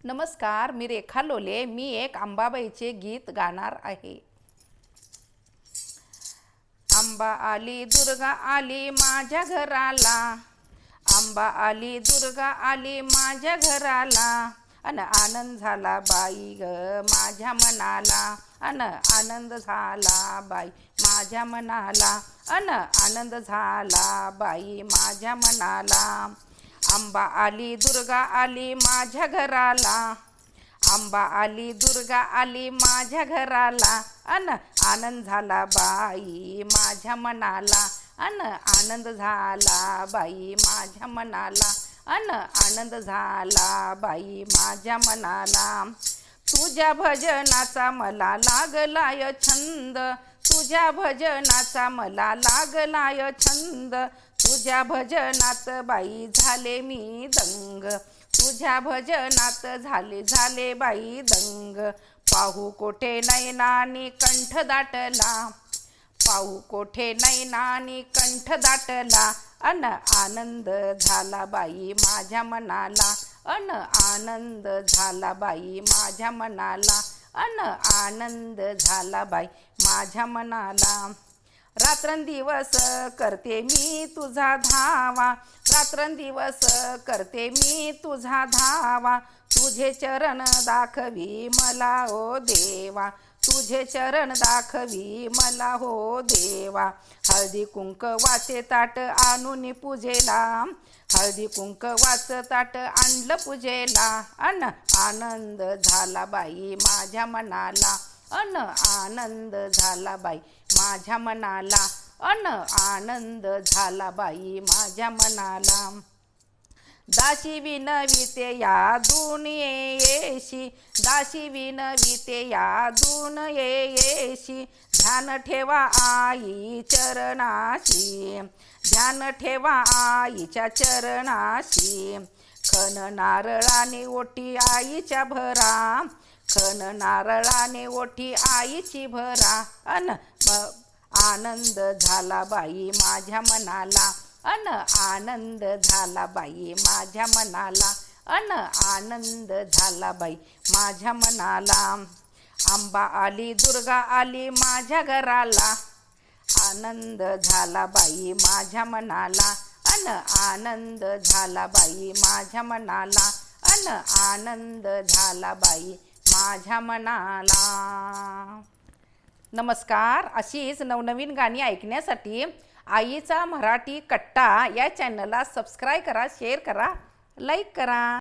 नमस्कार, मी रेखा लोले. मी एक अंबाबाईचे गीत गाणार आहे. अंबा आली दुर्गा आली माझ्या घराला, अंबा आली दुर्गा आली माझ्या घराला, अन आनंद झाला बाई ग माझ्या मनाला, अन आनंद झाला बाई माझ्या मनाला, अन आनंद झाला बाई माझ्या मनाला. अंबा आली दुर्गा आली माझ्या घराला, अंबा आली दुर्गा आली माझ्या घराला, अन आनंद झाला बाई माझ्या मनाला, अन आनंद झाला बाई माझ्या मनाला, अन आनंद झाला बाई माझ्या मनाला. तुझ्या भजनाचा मला लागलाय छंद, तुझ्या भजनाचा मला लागलाय छंद, तुझ्या भजनात बाई झाले मी दंग, तुझ्या भजनात झाले बाई दंग. पाहू कोठे नैनानी कंठ दाटला, पाहू कोठे नैनानी कंठ दाटला, अन आनंद झाला बाई माझ्या मनाला, अन आनंद झाला बाई माझ्या मनाला, अन आनंद झाला बाई माझ्या मनाला. रात्रंदिवस करते मी तुझा धावा, रात्रंदिवस करते मी तुझा धावा, तुझे चरण दाखवी मला ओ देवा, तुझे चरण दाखवी मला हो देवा. हळदी कुंकवाचे ताट आणून पूजेला, हळदी कुंकवाचं ताट आणलं पूजेला, अन आनंद झाला बाई माझ्या मनाला, अन आनंद झाला बाई माझ्या मनाला, अन आनंद झाला बाई माझ्या मनाला. दासी विनविते यादून येशी, दासी विनविते यादून येशी, ध्यान ठेवा आई चरणाशी, ध्यान ठेवा आईच्या चरणाशी. खण नारळाने ओटी आईच्या भरा, खण नारळाने ओटी आईची भरा, अन आनंद झाला बाई माझ्या मनाला, अन आनंद झाला बाई माझ्या मनाला, अन आनंद झाला बाई माझ्या मनाला. अंबा आली दुर्गा आली माझ्या घराला, आनंद झाला बाई माझ्या मनाला, अन आनंद झाला बाई माझ्या मनाला, अन आनंद झाला बाई माझ्या मनाला. नमस्कार. अशीच नवनवीन गाणी ऐकण्यासाठी आईचा मराठी कट्टा या चॅनलला सबस्क्राईब करा, शेअर करा, लाईक करा.